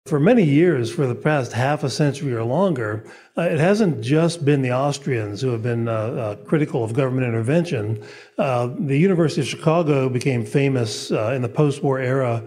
For many years, for the past half a century or longer, it hasn't just been the Austrians who have been critical of government intervention. The University of Chicago became famous in the post-war era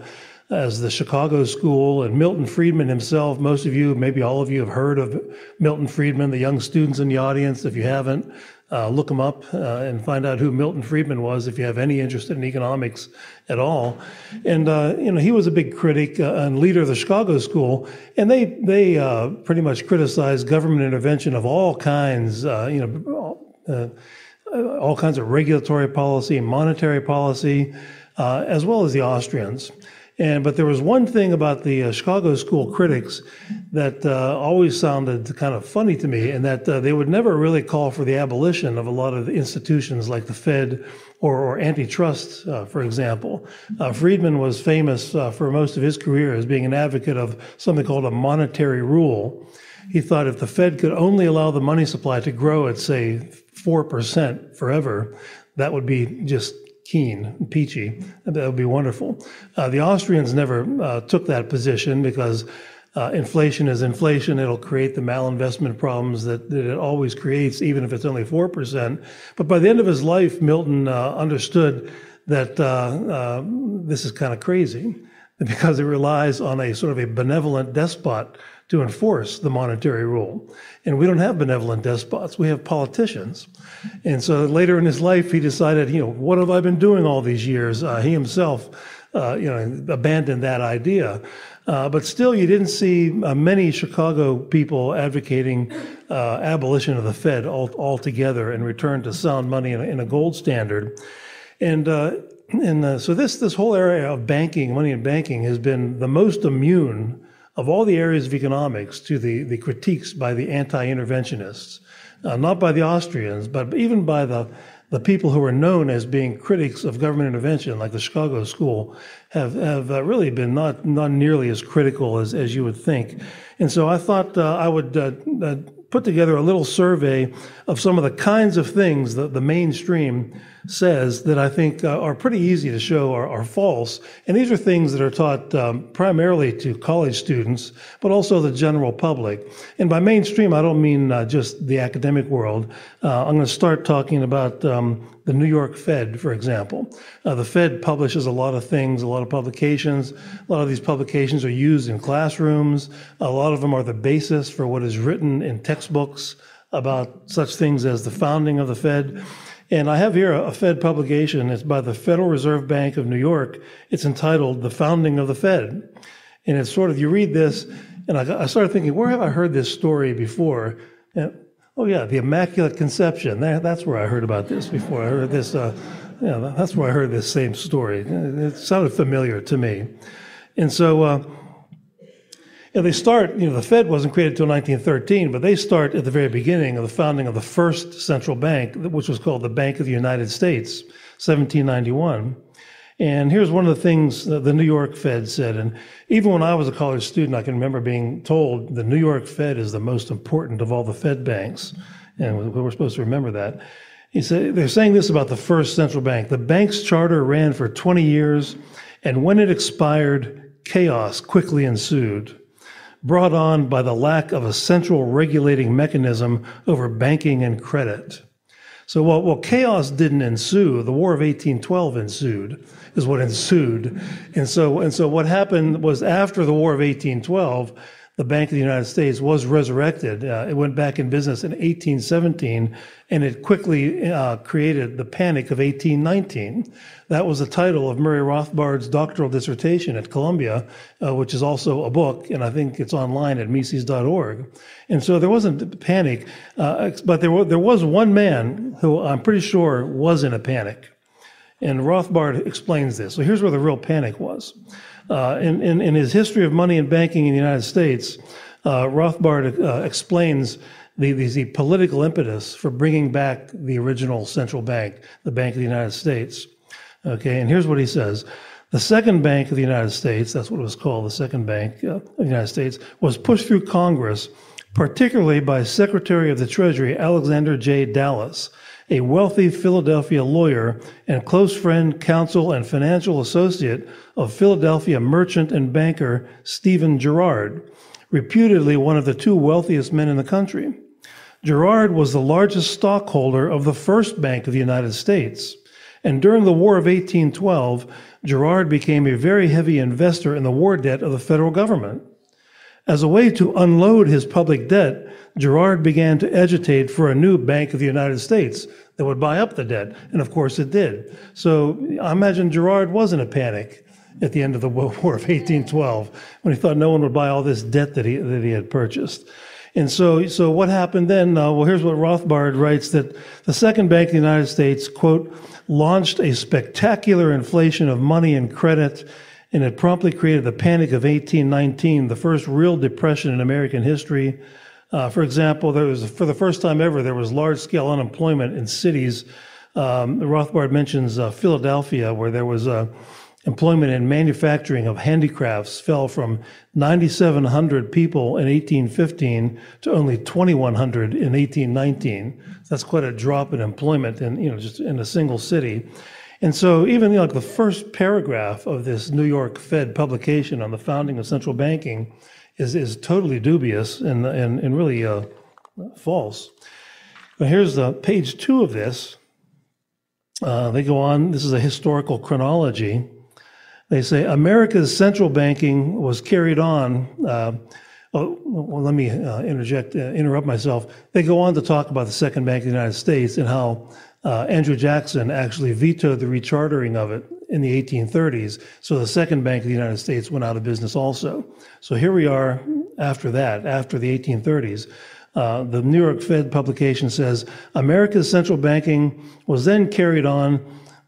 as the Chicago School, and Milton Friedman himself. Most of you, maybe all of you, have heard of Milton Friedman. The young students in the audience, if you haven't, look him up and find out who Milton Friedman was if you have any interest in economics at all. And he was a big critic and leader of the Chicago School, and they pretty much criticized government intervention of all kinds, all kinds of regulatory policy, monetary policy, as well as the Austrians. But there was one thing about the Chicago School critics that always sounded kind of funny to me, and that they would never really call for the abolition of a lot of the institutions like the Fed or antitrust, for example. Friedman was famous for most of his career as being an advocate of something called a monetary rule. He thought if the Fed could only allow the money supply to grow at, say, 4% forever, that would be just keen, peachy. That would be wonderful. The Austrians never took that position because inflation is inflation. It'll create the malinvestment problems that it always creates, even if it's only 4%. But by the end of his life, Milton understood that this is kind of crazy because it relies on a sort of a benevolent despot to enforce the monetary rule. And we don't have benevolent despots, we have politicians. And so later in his life, he decided, what have I been doing all these years? He himself, abandoned that idea. But still, you didn't see many Chicago people advocating abolition of the Fed altogether and return to sound money in a gold standard. So this whole area of banking, money and banking, has been the most immune of all the areas of economics to the critiques by the anti-interventionists, not by the Austrians, but even by the people who are known as being critics of government intervention, like the Chicago School, have really been not nearly as critical as you would think. And so I thought I would put together a little survey of some of the kinds of things that the mainstream says that I think are pretty easy to show are false. And these are things that are taught primarily to college students, but also the general public. And by mainstream, I don't mean just the academic world. I'm going to start talking about the New York Fed, for example. The Fed publishes a lot of things, a lot of publications. A lot of these publications are used in classrooms. A lot of them are the basis for what is written in textbooks about such things as the founding of the Fed. And I have here a Fed publication. It's by the Federal Reserve Bank of New York. It's entitled The Founding of the Fed. And it's sort of, you read this, and I started thinking, where have I heard this story before? And, oh yeah, the Immaculate Conception. That's where I heard about this before. I heard this, that's where I heard this same story. It sounded familiar to me. And so, they start, the Fed wasn't created until 1913, but they start at the very beginning of the founding of the first central bank, which was called the Bank of the United States, 1791. And here's one of the things that the New York Fed said. And even when I was a college student, I can remember being told the New York Fed is the most important of all the Fed banks. And we're supposed to remember that. He said, they're saying this about the first central bank. The bank's charter ran for 20 years, and when it expired, chaos quickly ensued, brought on by the lack of a central regulating mechanism over banking and credit. So while chaos didn't ensue, the War of 1812 ensued, is what ensued. And so what happened was after the War of 1812, the Bank of the United States was resurrected. It went back in business in 1817, and it quickly created the Panic of 1819. That was the title of Murray Rothbard's doctoral dissertation at Columbia, which is also a book, and I think it's online at Mises.org. And so there wasn't a panic, but there was one man who I'm pretty sure was in a panic. And Rothbard explains this. So here's where the real panic was. In his History of Money and Banking in the United States, Rothbard explains the political impetus for bringing back the original central bank, the Bank of the United States. Okay, and here's what he says. The Second Bank of the United States, that's what it was called, the Second Bank of the United States, was pushed through Congress, particularly by Secretary of the Treasury Alexander J. Dallas. a wealthy Philadelphia lawyer and close friend, counsel, and financial associate of Philadelphia merchant and banker Stephen Girard, reputedly one of the two wealthiest men in the country. Girard was the largest stockholder of the first Bank of the United States, and during the War of 1812, Girard became a very heavy investor in the war debt of the federal government. As a way to unload his public debt, Girard began to agitate for a new Bank of the United States that would buy up the debt, and of course it did. So I imagine Girard was in a panic at the end of the War of 1812 when he thought no one would buy all this debt that he had purchased. And so what happened then? Well, here's what Rothbard writes, that the Second Bank of the United States, quote, launched a spectacular inflation of money and credit, and it promptly created the Panic of 1819, the first real depression in American history. For example, for the first time ever, there was large-scale unemployment in cities. Rothbard mentions Philadelphia, where there was employment in manufacturing of handicrafts fell from 9,700 people in 1815 to only 2,100 in 1819. That's quite a drop in employment in, just in a single city. And so even like the first paragraph of this New York Fed publication on the founding of central banking is totally dubious and really false. But here's page 2 of this. They go on, this is a historical chronology. They say America's central banking was carried on. Let me interrupt myself. They go on to talk about the Second Bank of the United States and how Andrew Jackson actually vetoed the rechartering of it in the 1830s. So the Second Bank of the United States went out of business also. So here we are after that, after the 1830s. The New York Fed publication says, America's central banking was then carried on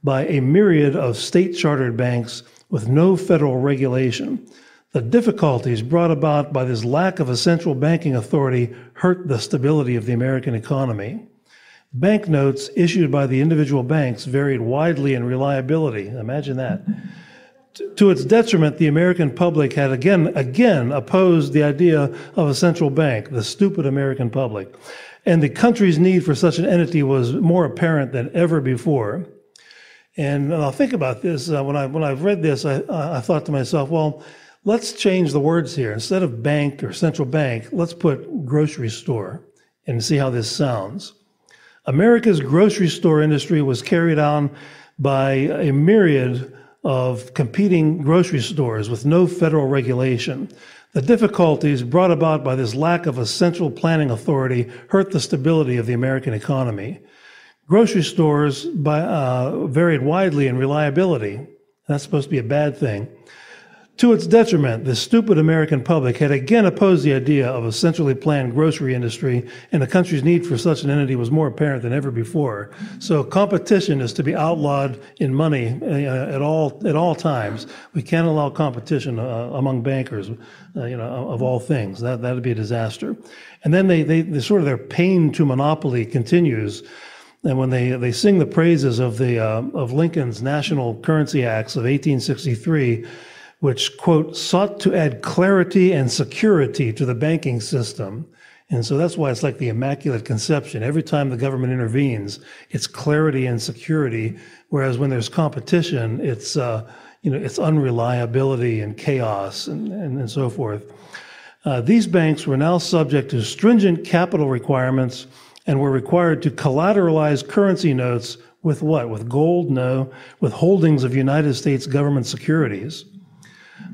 by a myriad of state-chartered banks with no federal regulation. The difficulties brought about by this lack of a central banking authority hurt the stability of the American economy. Banknotes issued by the individual banks varied widely in reliability. Imagine that. To its detriment, the American public had again opposed the idea of a central bank, the stupid American public. And the country's need for such an entity was more apparent than ever before. And I'll think about this. When I've read this, I thought to myself, well, let's change the words here. Instead of bank or central bank, let's put grocery store and see how this sounds. America's grocery store industry was carried on by a myriad of competing grocery stores with no federal regulation. The difficulties brought about by this lack of a central planning authority hurt the stability of the American economy. Grocery stores varied widely in reliability. That's supposed to be a bad thing. To its detriment, the stupid American public had again opposed the idea of a centrally planned grocery industry, and the country's need for such an entity was more apparent than ever before. So competition is to be outlawed in money at all times. We can't allow competition among bankers, of all things. That'd be a disaster. And then they sort of their pain to monopoly continues. And when they sing the praises of Lincoln's National Currency Acts of 1863, which, quote, sought to add clarity and security to the banking system. And so that's why it's like the Immaculate Conception. Every time the government intervenes, it's clarity and security, whereas when there's competition, it's unreliability and chaos and so forth. These banks were now subject to stringent capital requirements and were required to collateralize currency notes with what? With gold? No, with holdings of United States government securities.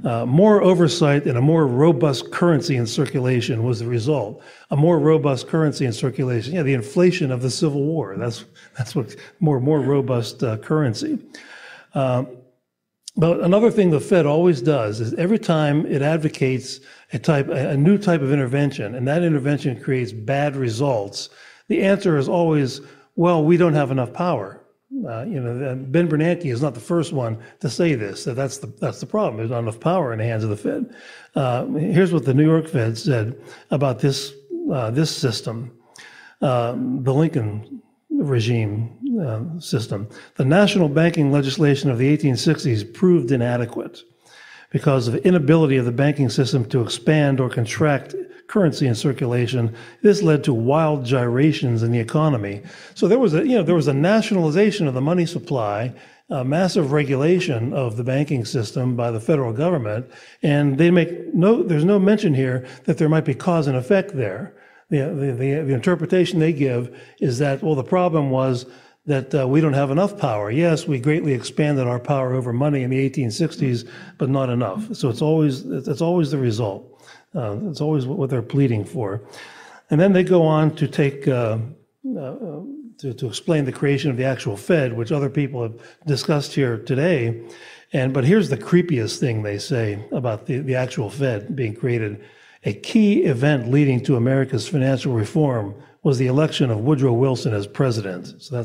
More oversight and a more robust currency in circulation was the result. A more robust currency in circulation. Yeah, the inflation of the Civil War. That's what more robust currency. But another thing the Fed always does is every time it advocates a new type of intervention, and that intervention creates bad results, the answer is always, well, we don't have enough power. Ben Bernanke is not the first one to say this. That's the problem. There's not enough power in the hands of the Fed. Here's what the New York Fed said about this system, the Lincoln regime system. The national banking legislation of the 1860s proved inadequate because of inability of the banking system to expand or contract currency in circulation. This led to wild gyrations in the economy. So there was a nationalization of the money supply, massive regulation of the banking system by the federal government, and there's no mention here that there might be cause and effect there. The interpretation they give is that, well, the problem was that we don't have enough power. Yes, we greatly expanded our power over money in the 1860s, but not enough. So it's always the result. It's always what they're pleading for. And then they go on to take to explain the creation of the actual Fed, which other people have discussed here today. But here's the creepiest thing they say about the actual Fed being created. A key event leading to America's financial reform was the election of Woodrow Wilson as president. So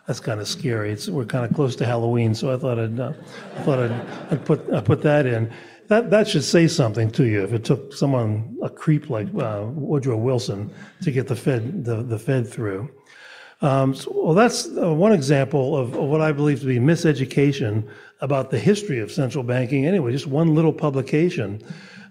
that's kind of scary. We're kind of close to Halloween, so I thought I'd put that in. That should say something to you if it took a creep like Woodrow Wilson to get the Fed through. Well, that's one example of what I believe to be miseducation about the history of central banking. Anyway, just one little publication,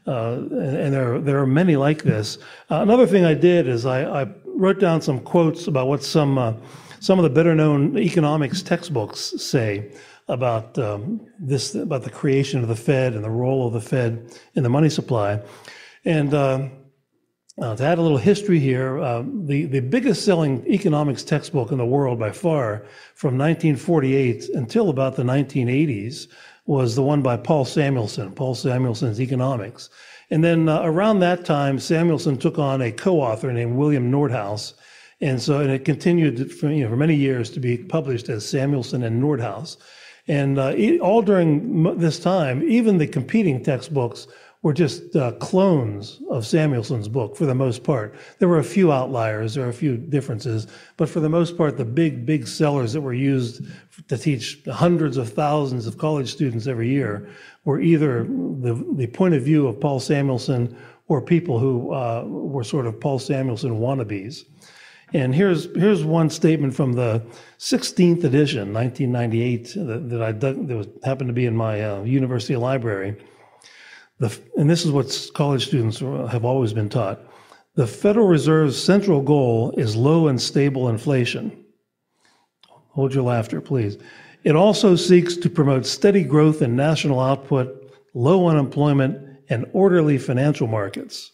and there are many like this. Another thing I did is I wrote down some quotes about what some of the better-known economics textbooks say about about the creation of the Fed and the role of the Fed in the money supply. And to add a little history here, the biggest selling economics textbook in the world by far from 1948 until about the 1980s was the one by Paul Samuelson's Economics. And then around that time, Samuelson took on a co-author named William Nordhaus. And it continued for many years to be published as Samuelson and Nordhaus. And all during this time, even the competing textbooks were just clones of Samuelson's book for the most part. There were a few outliers, there were a few differences, but for the most part, the big sellers that were used to teach hundreds of thousands of college students every year were either the point of view of Paul Samuelson or people who were sort of Paul Samuelson wannabes. And here's one statement from the 16th edition, 1998, that happened to be in my university library. And this is what college students have always been taught. The Federal Reserve's central goal is low and stable inflation. Hold your laughter, please. It also seeks to promote steady growth in national output, low unemployment, and orderly financial markets.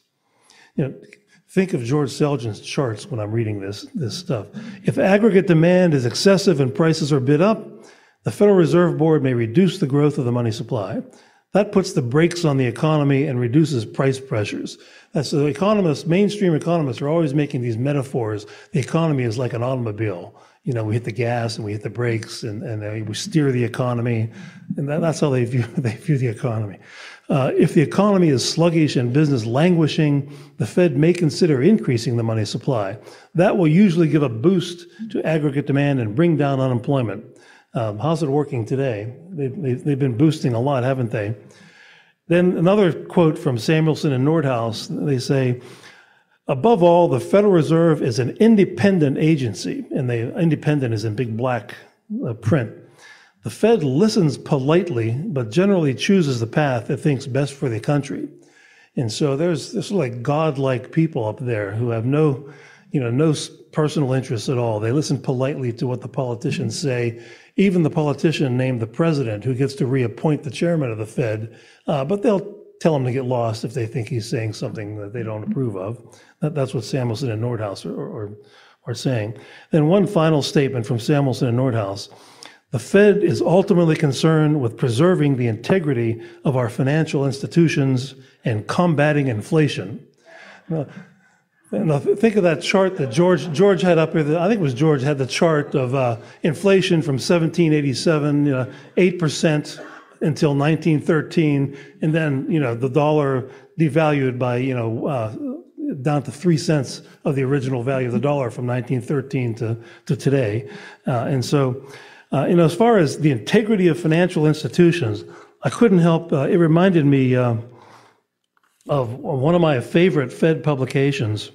Think of George Selgin's charts when I'm reading this stuff. If aggregate demand is excessive and prices are bid up, the Federal Reserve Board may reduce the growth of the money supply. That puts the brakes on the economy and reduces price pressures. So mainstream economists are always making these metaphors. The economy is like an automobile. We hit the gas and we hit the brakes and we steer the economy. And that's how they view the economy. If the economy is sluggish and business languishing, the Fed may consider increasing the money supply. That will usually give a boost to aggregate demand and bring down unemployment. How's it working today? They've been boosting a lot, haven't they? Then another quote from Samuelson and Nordhaus, they say, above all, the Federal Reserve is an independent agency, and the independent is in big black print. The Fed listens politely, but generally chooses the path it thinks best for the country. And so there's sort of like godlike people up there who have no personal interests at all. They listen politely to what the politicians say. Even the politician named the president, who gets to reappoint the chairman of the Fed, but they'll tell him to get lost if they think he's saying something that they don't approve of. That's what Samuelson and Nordhaus are saying. Then one final statement from Samuelson and Nordhaus. The Fed is ultimately concerned with preserving the integrity of our financial institutions and combating inflation. Now, think of that chart that George had up here. I think it was George had the chart of inflation from 1787, 8% until 1913, and then the dollar devalued by down to 3 cents of the original value of the dollar from 1913 to today. And so, as far as the integrity of financial institutions, I couldn't help. It reminded me of one of my favorite Fed publications.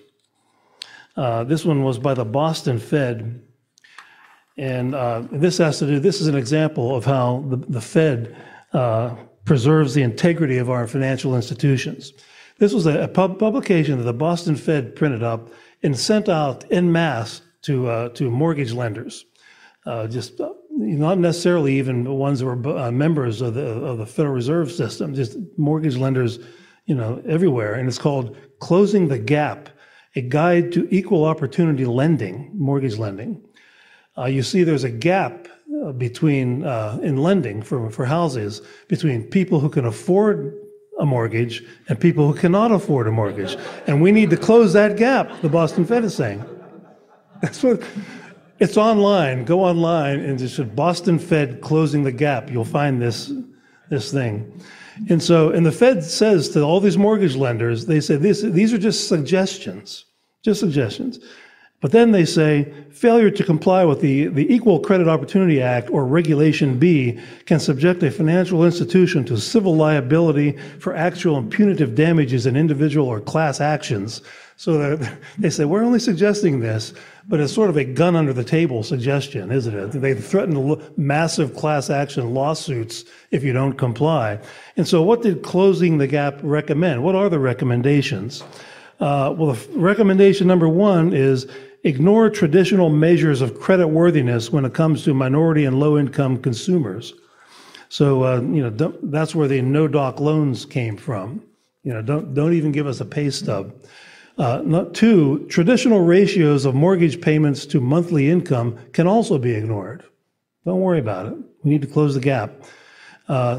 This one was by the Boston Fed, and this is an example of how the Fed preserves the integrity of our financial institutions. This was a publication that the Boston Fed printed up and sent out en masse to mortgage lenders. Just not necessarily even the ones that were members of the Federal Reserve System, just mortgage lenders, everywhere. And it's called Closing the Gap, a guide to equal opportunity lending, mortgage lending. You see there's a gap between, in lending for houses, between people who can afford a mortgage and people who cannot afford a mortgage. And we need to close that gap, the Boston Fed is saying. That's what, it's online. Go online and just Boston Fed Closing the Gap. You'll find this thing. And the Fed says to all these mortgage lenders, they say these are just suggestions. But then they say failure to comply with the Equal Credit Opportunity Act, or Regulation B, can subject a financial institution to civil liability for actual and punitive damages in individual or class actions. So they say, we're only suggesting this, but it's sort of a gun under the table suggestion, isn't it? They threaten massive class action lawsuits if you don't comply. And so what did Closing the Gap recommend? What are the recommendations? Well, recommendation number one is ignore traditional measures of credit worthiness when it comes to minority and low-income consumers. So, that's where the no-doc loans came from. Don't even give us a pay stub. Two, traditional ratios of mortgage payments to monthly income can also be ignored. Don't worry about it. We need to close the gap.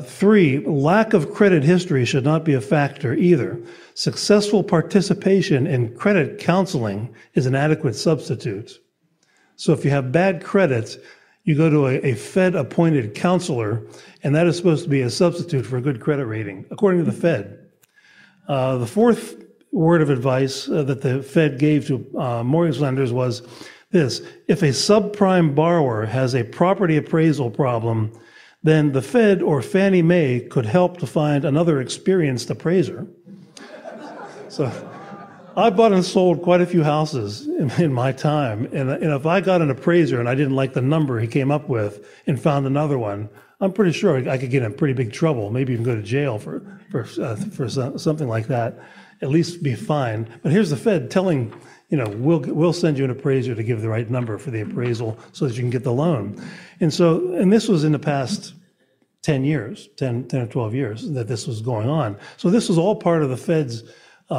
Three, lack of credit history should not be a factor either. Successful participation in credit counseling is an adequate substitute. So if you have bad credit, you go to a Fed-appointed counselor, and that is supposed to be a substitute for a good credit rating, according to the Fed. The fourth word of advice that the Fed gave to mortgage lenders was this: if a subprime borrower has a property appraisal problem, then the Fed or Fannie Mae could help to find another experienced appraiser. So I bought and sold quite a few houses in my time, and if I got an appraiser and I didn't like the number he came up with and found another one, I'm pretty sure I could get in pretty big trouble, maybe even go to jail for something like that, at least be fined. But here's the Fed telling, we'll send you an appraiser to give the right number for the appraisal so that you can get the loan. And this was in the past 10 or 12 years that this was going on. So this was all part of the Fed's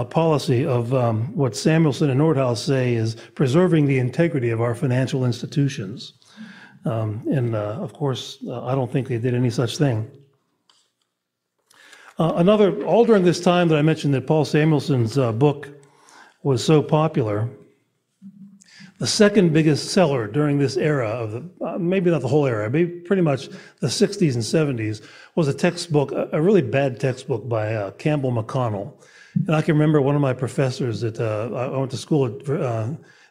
policy of what Samuelson and Nordhaus say is preserving the integrity of our financial institutions. Of course, I don't think they did any such thing. All during this time that I mentioned that Paul Samuelson's book was so popular, the second biggest seller during this era of the, maybe not the whole era, maybe pretty much the 60s and 70s, was a textbook, a really bad textbook by Campbell McConnell. And I can remember one of my professors that I went to school at,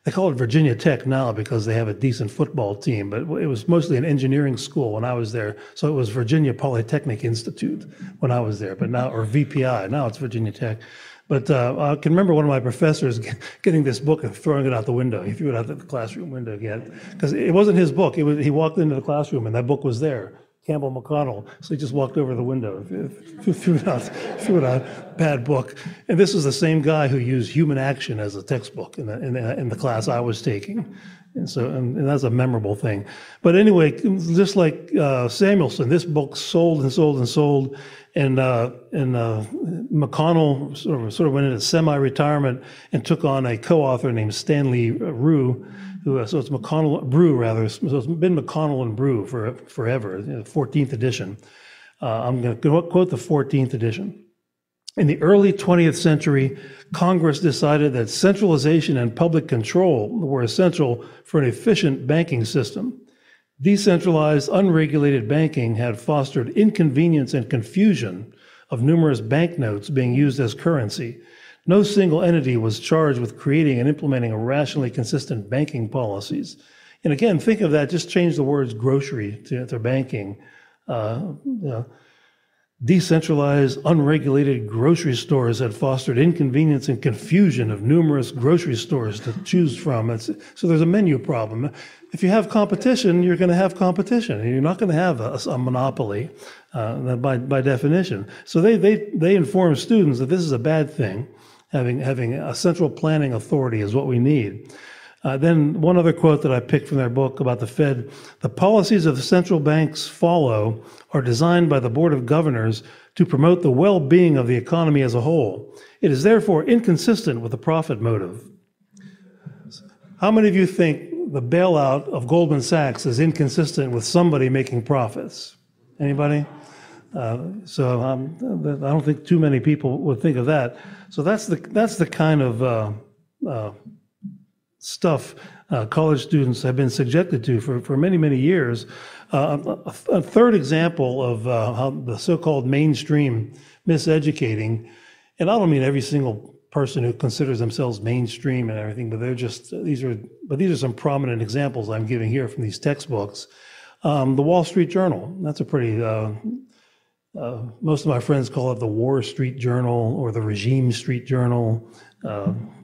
they call it Virginia Tech now because they have a decent football team, but it was mostly an engineering school when I was there. So it was Virginia Polytechnic Institute when I was there, but now, or VPI, now it's Virginia Tech. But I can remember one of my professors getting this book and throwing it out the window. He threw it out the classroom window again, because it wasn't his book. He walked into the classroom and that book was there, Campbell McConnell. So he just walked over the window, threw it out, bad book. And this is the same guy who used human action as a textbook in the class I was taking. And that's a memorable thing. But anyway, just like Samuelson, this book sold and sold and sold. And McConnell sort of went into semi-retirement and took on a co-author named Stanley Rue, so it's Brew rather. So it's been McConnell and Brew for forever. 14th edition. I'm going to quote the 14th edition. In the early 20th century, Congress decided that centralization and public control were essential for an efficient banking system. Decentralized, unregulated banking had fostered inconvenience and confusion of numerous banknotes being used as currency. No single entity was charged with creating and implementing rationally consistent banking policies. And again, think of that, just change the words grocery to banking. Decentralized, unregulated grocery stores had fostered inconvenience and confusion of numerous grocery stores to choose from. So there's a menu problem. If you have competition, you're going to have competition. You're not going to have a monopoly by definition. So they inform students that this is a bad thing. Having a central planning authority is what we need. Then one other quote that I picked from their book about the Fed: the policies of the central banks follow are designed by the Board of Governors to promote the well-being of the economy as a whole. It is therefore inconsistent with the profit motive. How many of you think the bailout of Goldman Sachs is inconsistent with somebody making profits? Anybody? I don't think too many people would think of that. So that's the kind of stuff college students have been subjected to for many, many years. A third example of how the so-called mainstream miseducating, and I don't mean every single person who considers themselves mainstream and everything, but these are some prominent examples I'm giving here from these textbooks. The Wall Street Journal, that's a pretty, most of my friends call it the War Street Journal or the Regime Street Journal.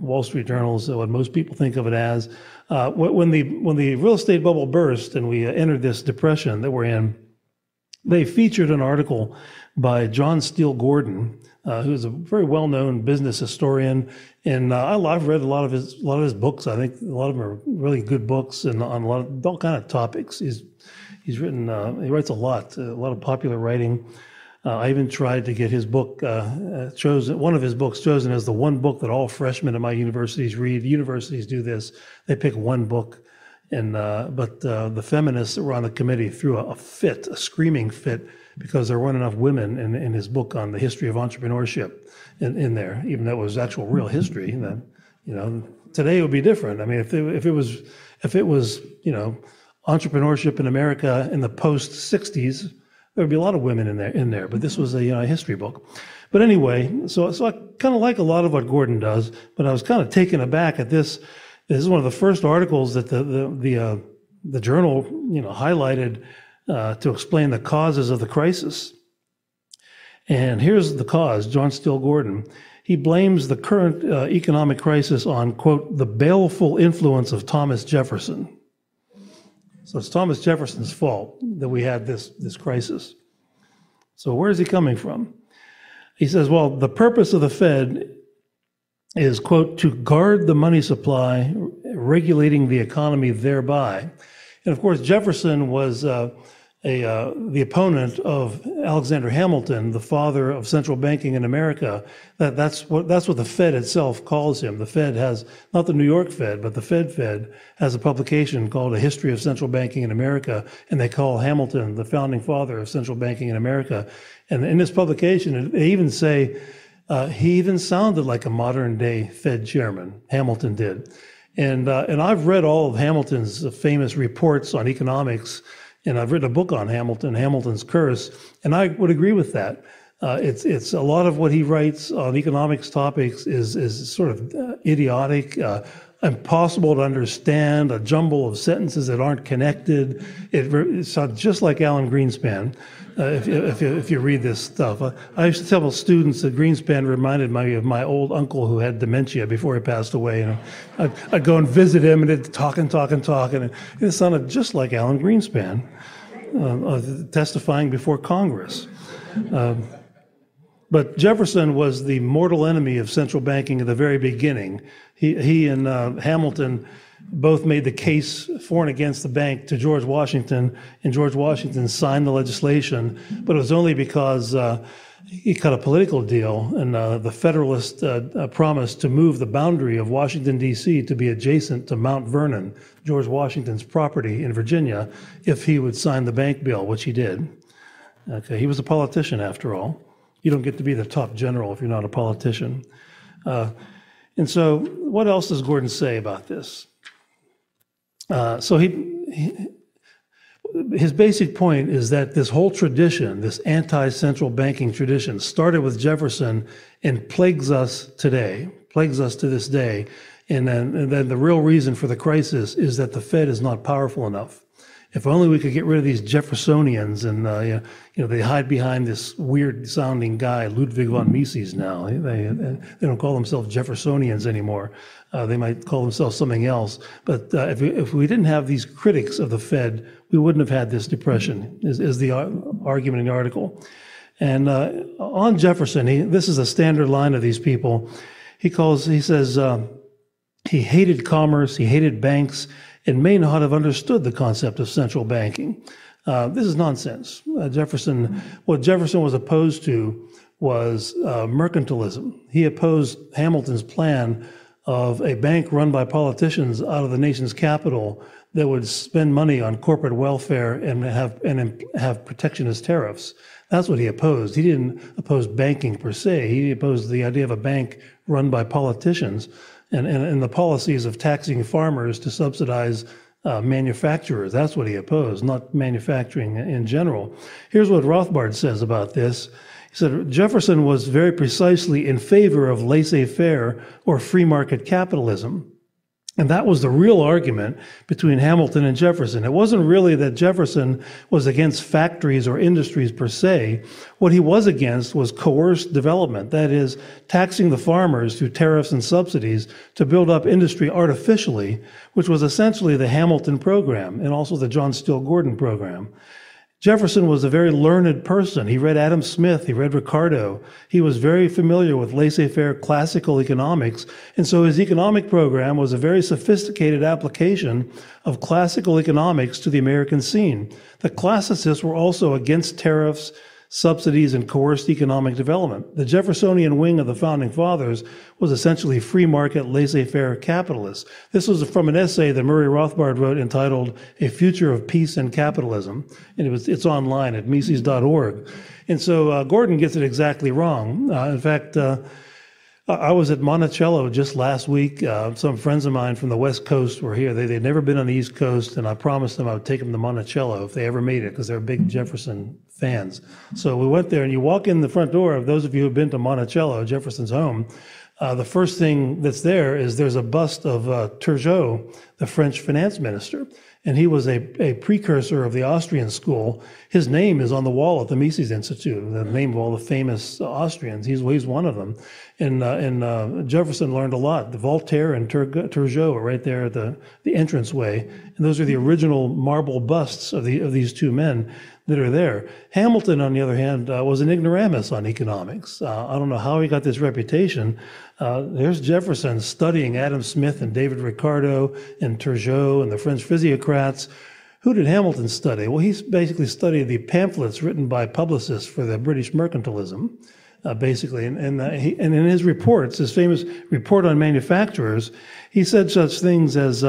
Wall Street Journal is what most people think of it as. When the real estate bubble burst and we entered this depression that we're in, they featured an article by John Steele Gordon, who's a very well-known business historian, and I've read a lot of his books. I think a lot of them are really good books and on all kind of topics. He's written, he writes a lot of popular writing. I even tried to get his book chosen, one of his books chosen as the one book that all freshmen at my universities read. Universities do this; they pick one book, but the feminists that were on the committee threw a screaming fit, because there weren't enough women in his book on the history of entrepreneurship in there, even though it was actual real history. Today it would be different. I mean, if it was entrepreneurship in America in the post '60s. There would be a lot of women in there, but this was a history book. But anyway, so I kind of like a lot of what Gordon does, but I was kind of taken aback at this. This is one of the first articles that the journal highlighted to explain the causes of the crisis. And here's the cause: John Steele Gordon. He blames the current economic crisis on, quote, the baleful influence of Thomas Jefferson. So it's Thomas Jefferson's fault that we had this crisis. So where is he coming from? He says, well, the purpose of the Fed is, quote, to guard the money supply, regulating the economy thereby. And of course, Jefferson was the opponent of Alexander Hamilton, the father of central banking in America. That's what the Fed itself calls him. The Fed has, not the New York Fed, but the Fed has a publication called A History of Central Banking in America, and they call Hamilton the founding father of central banking in America. And in this publication, they even say he even sounded like a modern day Fed chairman. Hamilton did. And I've read all of Hamilton's famous reports on economics, and I've written a book on Hamilton's Curse, and I would agree with that. It's a lot of what he writes on economics topics is sort of idiotic, impossible to understand, a jumble of sentences that aren't connected. It sounds just like Alan Greenspan. If you read this stuff, I used to tell students that Greenspan reminded me of my old uncle who had dementia before he passed away. I'd go and visit him, and it'd talk, and it sounded just like Alan Greenspan testifying before Congress. But Jefferson was the mortal enemy of central banking at the very beginning. He and Hamilton both made the case for and against the bank to George Washington, and George Washington signed the legislation, but it was only because he cut a political deal, and the Federalist promised to move the boundary of Washington, D.C. to be adjacent to Mount Vernon, George Washington's property in Virginia, if he would sign the bank bill, which he did. Okay, he was a politician after all. You don't get to be the top general if you're not a politician. And so what else does Gordon say about this? So his basic point is that this whole tradition, this anti-central banking tradition, started with Jefferson and plagues us today, plagues us to this day. And then the real reason for the crisis is that the Fed is not powerful enough. If only we could get rid of these Jeffersonians, and they hide behind this weird-sounding guy, Ludwig von Mises. Now they don't call themselves Jeffersonians anymore. They might call themselves something else. But if we didn't have these critics of the Fed, we wouldn't have had this depression. Is the argument in the article. And on Jefferson, this is a standard line of these people. He says he hated commerce, he hated banks, and may not have understood the concept of central banking. This is nonsense. What Jefferson was opposed to was mercantilism. He opposed Hamilton's plan of a bank run by politicians out of the nation's capital that would spend money on corporate welfare and have protectionist tariffs. That's what he opposed. He didn't oppose banking per se. He opposed the idea of a bank run by politicians and the policies of taxing farmers to subsidize manufacturers. That's what he opposed, not manufacturing in general. Here's what Rothbard says about this. He said, Jefferson was very precisely in favor of laissez-faire or free market capitalism. And that was the real argument between Hamilton and Jefferson. It wasn't really that Jefferson was against factories or industries per se. What he was against was coerced development, that is, taxing the farmers through tariffs and subsidies to build up industry artificially, which was essentially the Hamilton program and also the John Steele Gordon program. Jefferson was a very learned person. He read Adam Smith, he read Ricardo. He was very familiar with laissez-faire classical economics, and so his economic program was a very sophisticated application of classical economics to the American scene. The classicists were also against tariffs, subsidies, and coerced economic development. The Jeffersonian wing of the Founding Fathers was essentially free market, laissez-faire capitalists. This was from an essay that Murray Rothbard wrote entitled A Future of Peace and Capitalism, and it's online at Mises.org. And so Gordon gets it exactly wrong. In fact, I was at Monticello just last week. Some friends of mine from the West Coast were here. They'd never been on the East Coast, and I promised them I would take them to Monticello if they ever made it, because they're big Jefferson fans. So we went there, and you walk in the front door of those of you who have been to Monticello, Jefferson's home. The first thing that's there's a bust of Turgot, the French finance minister. And he was a precursor of the Austrian school. His name is on the wall at the Mises Institute, the name of all the famous Austrians. He's one of them. And Jefferson learned a lot. Voltaire and Turgot were right there at the entranceway. And those are the original marble busts of these two men that are there. Hamilton, on the other hand, was an ignoramus on economics. I don't know how he got this reputation. There's Jefferson studying Adam Smith and David Ricardo and Turgot and the French physiocrats. Who did Hamilton study? Well, he basically studied the pamphlets written by publicists for the British mercantilism, basically. And in his reports, his famous report on manufacturers, he said such things as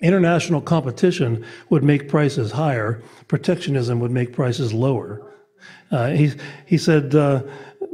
international competition would make prices higher, protectionism would make prices lower. He said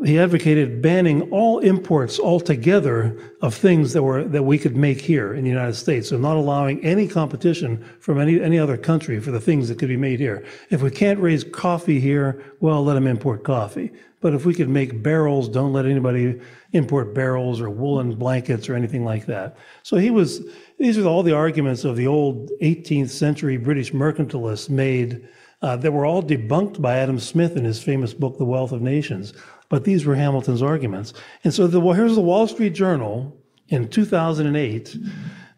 he advocated banning all imports altogether of things that we could make here in the United States, so not allowing any competition from any other country for the things that could be made here. If we can't raise coffee here, well, let them import coffee. But if we could make barrels, don't let anybody import barrels or woolen blankets or anything like that. So these are all the arguments of the old 18th century British mercantilists made that were all debunked by Adam Smith in his famous book, The Wealth of Nations. But these were Hamilton's arguments. And so here's the Wall Street Journal in 2008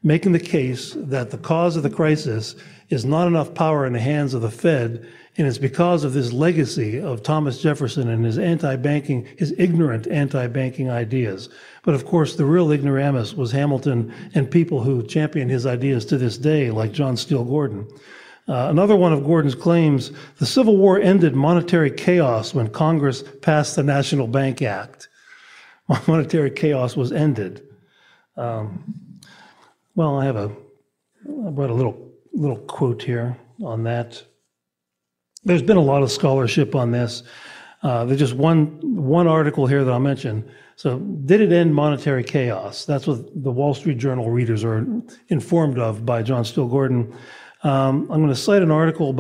making the case that the cause of the crisis is not enough power in the hands of the Fed, and it's because of this legacy of Thomas Jefferson and his ignorant anti-banking ideas. But of course, the real ignoramus was Hamilton and people who champion his ideas to this day, like John Steele Gordon. Another one of Gordon's claims, the Civil War ended monetary chaos when Congress passed the National Bank Act. Monetary chaos was ended. Well, I brought a little quote here on that. There's been a lot of scholarship on this. There's just one article here that I'll mention. So, did it end monetary chaos? That's what the Wall Street Journal readers are informed of by John Steele Gordon. I'm going to cite an article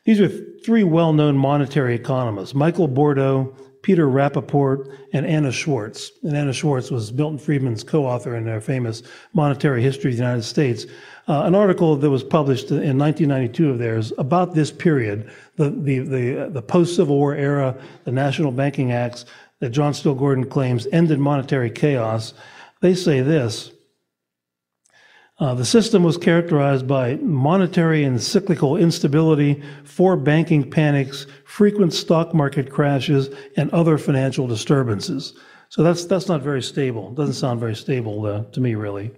these are three well-known monetary economists, Michael Bordeaux, Peter Rappaport, and Anna Schwartz. And Anna Schwartz was Milton Friedman's co-author in their famous Monetary History of the United States. An article that was published in 1992 of theirs about this period, the post-Civil War era, the National Banking Acts that John Steele Gordon claims ended monetary chaos. They say this: the system was characterized by monetary and cyclical instability, 4 banking panics, frequent stock market crashes, and other financial disturbances. So that's not very stable. Doesn't sound very stable to me, really.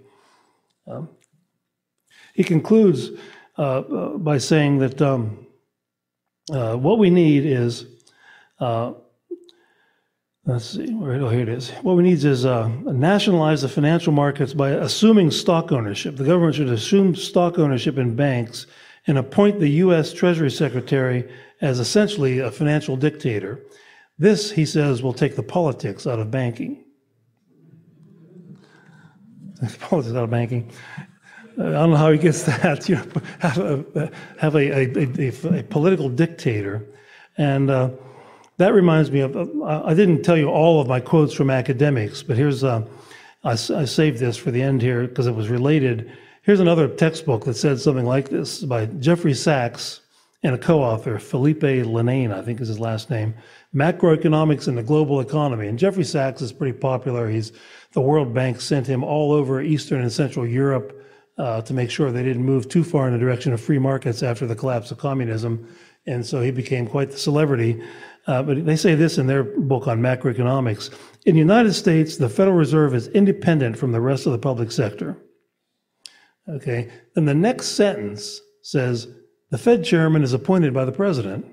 He concludes by saying that what we need is, let's see, here it is. What we need is nationalize the financial markets by assuming stock ownership. The government should assume stock ownership in banks and appoint the U.S. Treasury Secretary as essentially a financial dictator. This, he says, will take the politics out of banking. Politics out of banking. I don't know how he gets that. You know, have a political dictator, and that reminds me of. I didn't tell you all of my quotes from academics, but here's. I saved this for the end here because it was related. Here's another textbook that said something like this by Jeffrey Sachs and a co-author, Philippe Lenane, I think is his last name, Macroeconomics in the Global Economy. And Jeffrey Sachs is pretty popular. The World Bank sent him all over Eastern and Central Europe to make sure they didn't move too far in the direction of free markets after the collapse of communism. And so he became quite the celebrity. But they say this in their book on macroeconomics. In the United States, the Federal Reserve is independent from the rest of the public sector. Okay. Then the next sentence says, the Fed chairman is appointed by the president.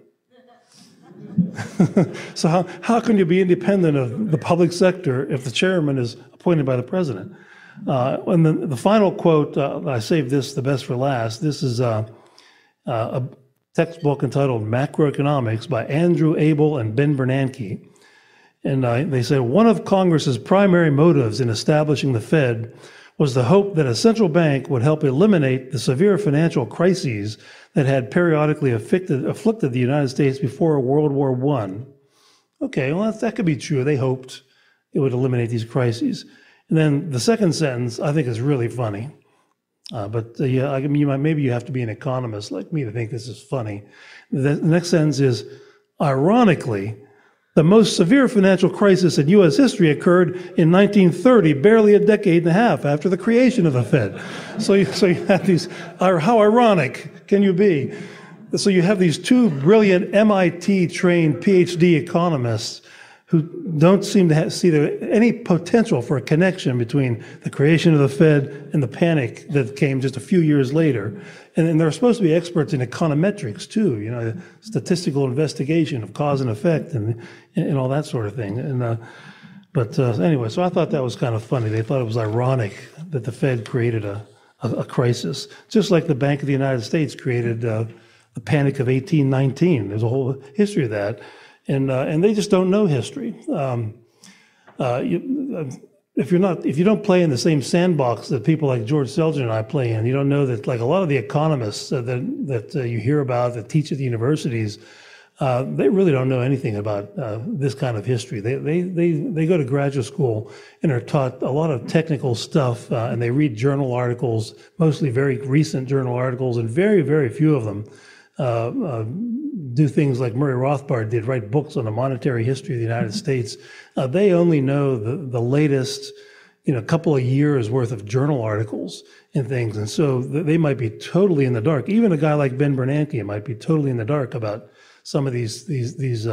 So how can you be independent of the public sector if the chairman is appointed by the president? And then the final quote, I saved this the best for last. This is a textbook entitled Macroeconomics by Andrew Abel and Ben Bernanke. And they say, one of Congress's primary motives in establishing the Fed was the hope that a central bank would help eliminate the severe financial crises that had periodically afflicted the United States before World War I. Okay, well, that could be true. They hoped it would eliminate these crises. And then the second sentence, I think, is really funny. Yeah, I mean, maybe you have to be an economist like me to think this is funny. The next sentence is, ironically, the most severe financial crisis in U.S. history occurred in 1930, barely a decade and a half after the creation of the Fed. So you have these, how ironic can you be? So you have these two brilliant MIT-trained PhD economists who don't seem to see any potential for a connection between the creation of the Fed and the panic that came just a few years later. And they're supposed to be experts in econometrics too, you know, statistical investigation of cause and effect and all that sort of thing. And but anyway, so I thought that was kind of funny. They thought it was ironic that the Fed created a crisis, just like the Bank of the United States created the Panic of 1819. There's a whole history of that. And they just don't know history. If you don't play in the same sandbox that people like George Selgin and I play in, you don't know that, like a lot of the economists that you hear about that teach at the universities, they really don't know anything about this kind of history. They go to graduate school and are taught a lot of technical stuff, and they read journal articles, mostly very recent journal articles, and very, very few of them do things like Murray Rothbard did, write books on the monetary history of the United States. They only know the latest, couple of years worth of journal articles and things. And so they might be totally in the dark. Even a guy like Ben Bernanke might be totally in the dark about some of this easy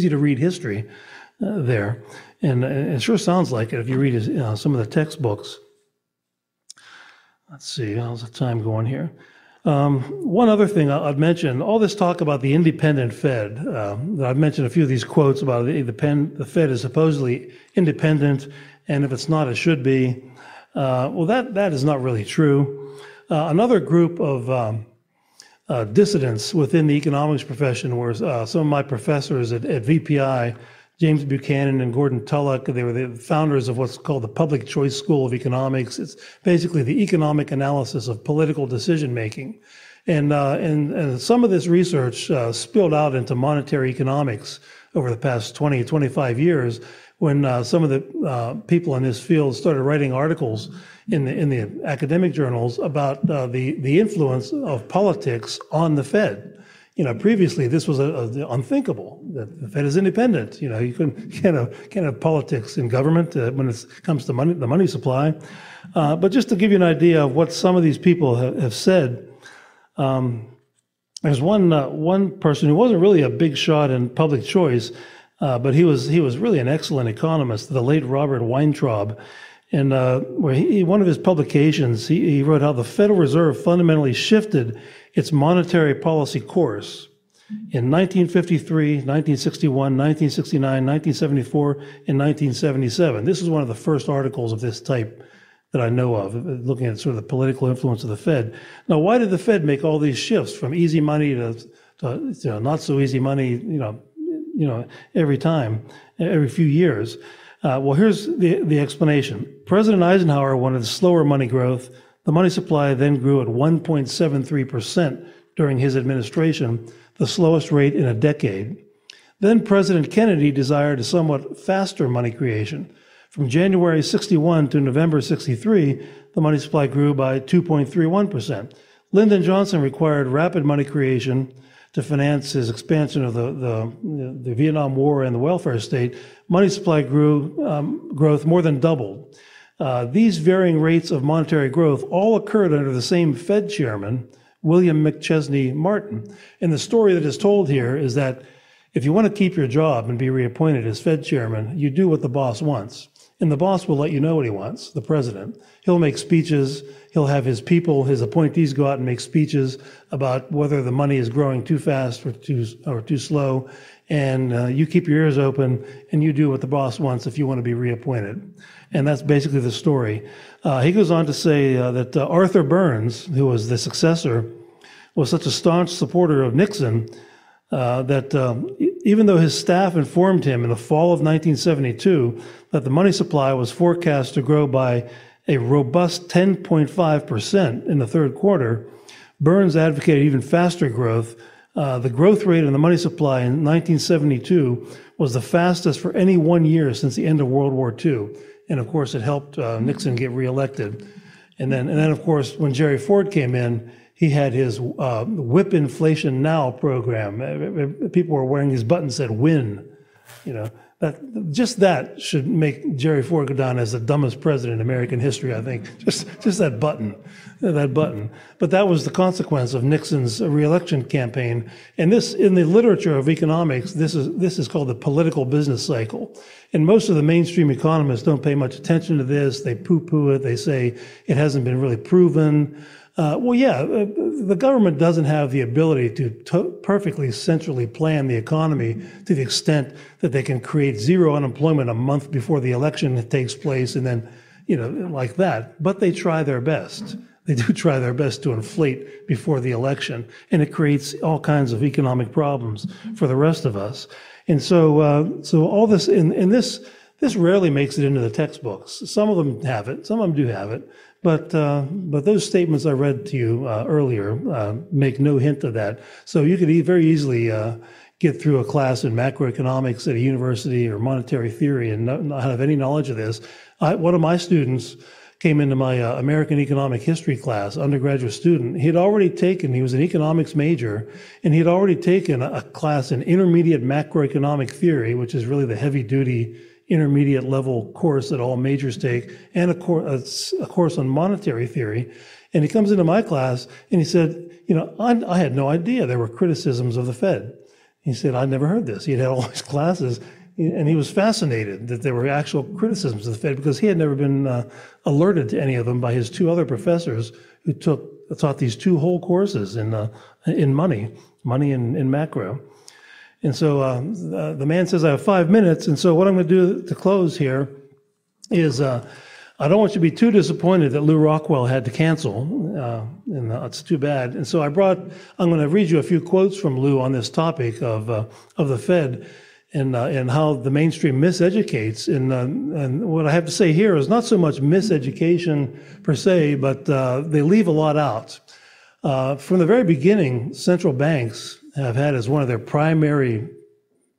to read history there. And it sure sounds like it if you read some of the textbooks. Let's see, how's the time going here? One other thing I'd mention, all this talk about the independent Fed, I've mentioned a few of these quotes about the Fed is supposedly independent, and if it's not, it should be. Well, that is not really true. Another group of dissidents within the economics profession were some of my professors at VPI, James Buchanan and Gordon Tullock. They were the founders of what's called the Public Choice School of Economics. It's basically the economic analysis of political decision making. And some of this research spilled out into monetary economics over the past 20, 25 years, when some of the people in this field started writing articles in the academic journals about the influence of politics on the Fed. Previously this was unthinkable. That the Fed is independent. You can't have politics in government when it comes to the money supply. But just to give you an idea of what some of these people have said, there's one person who wasn't really a big shot in public choice, but he was really an excellent economist, the late Robert Weintraub. And one of his publications, he wrote how the Federal Reserve fundamentally shifted its monetary policy course in 1953, 1961, 1969, 1974, and 1977. This is one of the first articles of this type that I know of, looking at sort of the political influence of the Fed. Now, why did the Fed make all these shifts from easy money to not so easy money, every time, every few years? Well, here's the explanation. President Eisenhower wanted slower money growth. The money supply then grew at 1.73% during his administration, the slowest rate in a decade. Then President Kennedy desired a somewhat faster money creation. From January 61 to November 63, the money supply grew by 2.31%. Lyndon Johnson required rapid money creation to finance his expansion of the Vietnam War and the welfare state. Money supply growth more than doubled. These varying rates of monetary growth all occurred under the same Fed chairman, William McChesney Martin. And the story that is told here is that if you want to keep your job and be reappointed as Fed chairman, you do what the boss wants. And the boss will let you know what he wants, the president. He'll make speeches. He'll have his people, his appointees, go out and make speeches about whether the money is growing too fast or too slow. And you keep your ears open and you do what the boss wants if you want to be reappointed. And that's basically the story. He goes on to say that Arthur Burns, who was the successor, was such a staunch supporter of Nixon that even though his staff informed him in the fall of 1972 that the money supply was forecast to grow by a robust 10.5% in the third quarter, Burns advocated even faster growth. The growth rate in the money supply in 1972 was the fastest for any 1 year since the end of World War II. And of course, it helped Nixon get reelected. And then, of course, when Jerry Ford came in, he had his Whip Inflation Now program. People were wearing these buttons that said "Win." That should make Jerry Ford go down as the dumbest president in American history, I think. Just that button. But that was the consequence of Nixon's reelection campaign. And this, in the literature of economics, this is called the political business cycle. And most of the mainstream economists don't pay much attention to this. They poo-poo it. They say it hasn't been really proven. The government doesn't have the ability to perfectly centrally plan the economy to the extent that they can create zero unemployment a month before the election takes place and then, like that. But they try their best. They do try their best to inflate before the election, and it creates all kinds of economic problems for the rest of us. And so all this, this rarely makes it into the textbooks. Some of them have it. Some of them do have it. But those statements I read to you earlier make no hint of that. So you could very easily get through a class in macroeconomics at a university or monetary theory and not have any knowledge of this. One of my students came into my American economic history class, undergraduate student. He was an economics major, and he had already taken a class in intermediate macroeconomic theory, which is really the heavy-duty intermediate level course that all majors take, and a course on monetary theory. And he comes into my class and he said, I had no idea there were criticisms of the Fed. He said, I'd never heard this. He had all these classes and he was fascinated that there were actual criticisms of the Fed because he had never been alerted to any of them by his two other professors who taught these two whole courses in money and macro. And so the man says, I have 5 minutes. And so what I'm going to do to close here is I don't want you to be too disappointed that Lew Rockwell had to cancel. And it's too bad. And so I'm going to read you a few quotes from Lew on this topic of the Fed and how the mainstream miseducates. And what I have to say here is not so much miseducation per se, but they leave a lot out. From the very beginning, central banks have had as one of their primary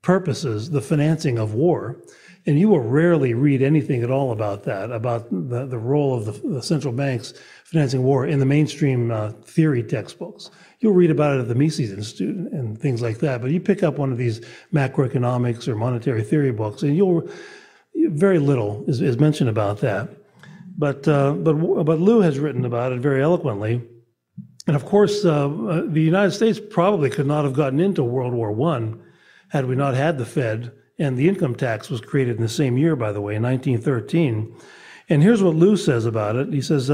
purposes the financing of war. And you will rarely read anything at all about that, about the role of the central banks financing war in the mainstream theory textbooks. You'll read about it at the Mises Institute and things like that, but you pick up one of these macroeconomics or monetary theory books, and very little is mentioned about that. But Lou has written about it very eloquently. And of course, the United States probably could not have gotten into World War I had we not had the Fed. And the income tax was created in the same year, by the way, in 1913. And here's what Lou says about it. He says,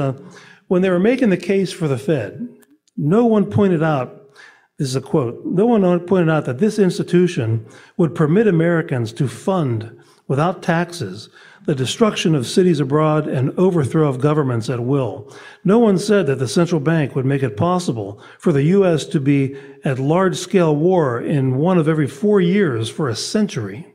when they were making the case for the Fed, no one pointed out, this is a quote, no one pointed out that this institution would permit Americans to fund, without taxes, the destruction of cities abroad and overthrow of governments at will. No one said that the central bank would make it possible for the U.S. to be at large-scale war in one of every 4 years for a century.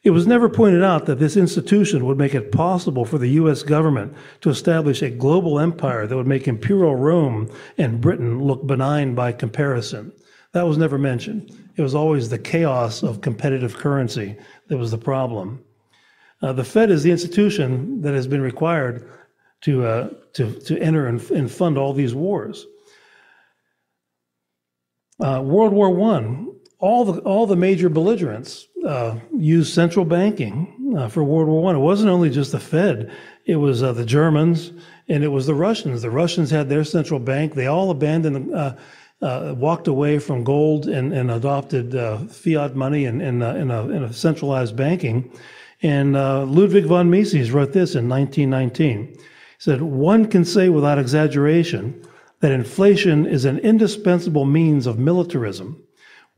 It was never pointed out that this institution would make it possible for the U.S. government to establish a global empire that would make imperial Rome and Britain look benign by comparison. That was never mentioned. It was always the chaos of competitive currency that was the problem. The Fed is the institution that has been required to enter and fund all these wars. World War I, all the major belligerents used central banking for World War I. It wasn't only just the Fed; it was the Germans and it was the Russians. The Russians had their central bank. They all abandoned, walked away from gold and adopted fiat money and in a centralized banking. And Ludwig von Mises wrote this in 1919. He said, "One can say without exaggeration that inflation is an indispensable means of militarism.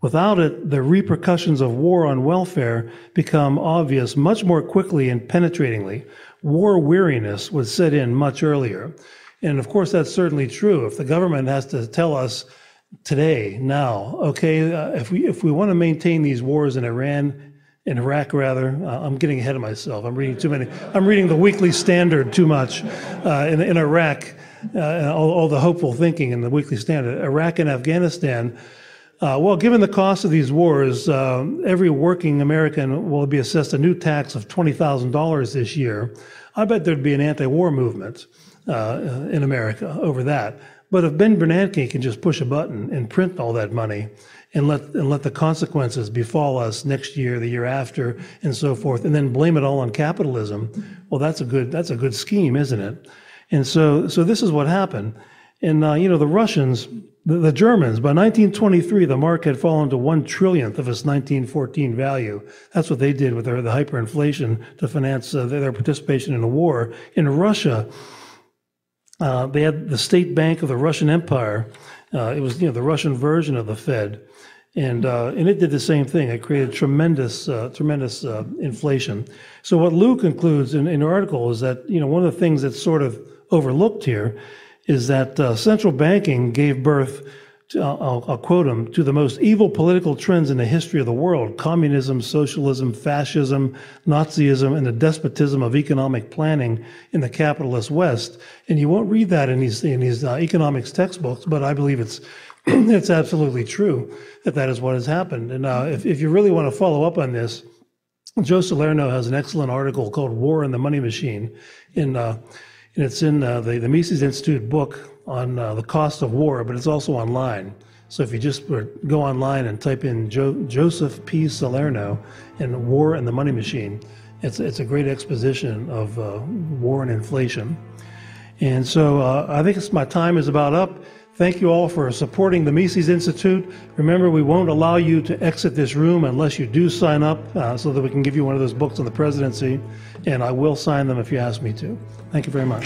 Without it, the repercussions of war on welfare become obvious much more quickly and penetratingly. War weariness would set in much earlier." And of course, that's certainly true. If the government has to tell us today, now, okay, if we want to maintain these wars in Iraq, I'm getting ahead of myself. I'm reading too many. I'm reading the Weekly Standard too much. In Iraq, all the hopeful thinking in the Weekly Standard. Iraq and Afghanistan. Well, given the cost of these wars, every working American will be assessed a new tax of $20,000 this year. I bet there'd be an anti-war movement in America over that. But if Ben Bernanke can just push a button and print all that money and let the consequences befall us next year, the year after, and so forth, and then blame it all on capitalism, well, that's a good scheme, isn't it? And so this is what happened. And the Russians, the Germans, by 1923, the mark had fallen to 1/1,000,000th of its 1914 value. That's what they did with the hyperinflation to finance their participation in the war. In Russia, they had the state bank of the Russian Empire. It was the Russian version of the Fed, and it did the same thing. It created tremendous inflation. So what Lou concludes in her article is that one of the things that's sort of overlooked here is that central banking gave birth to, I'll quote him, to the most evil political trends in the history of the world: communism, socialism, fascism, Nazism, and the despotism of economic planning in the capitalist West. And you won't read that in these economics textbooks, but I believe it's absolutely true that is what has happened. And if you really want to follow up on this, Joe Salerno has an excellent article called "War and the Money Machine," and it's in the Mises Institute book on the cost of war, but it's also online. So if you just go online and type in Joseph P. Salerno and "War and the Money Machine," it's a great exposition of war and inflation. And so I think my time is about up. Thank you all for supporting the Mises Institute. Remember, we won't allow you to exit this room unless you do sign up so that we can give you one of those books on the presidency, and I will sign them if you ask me to. Thank you very much.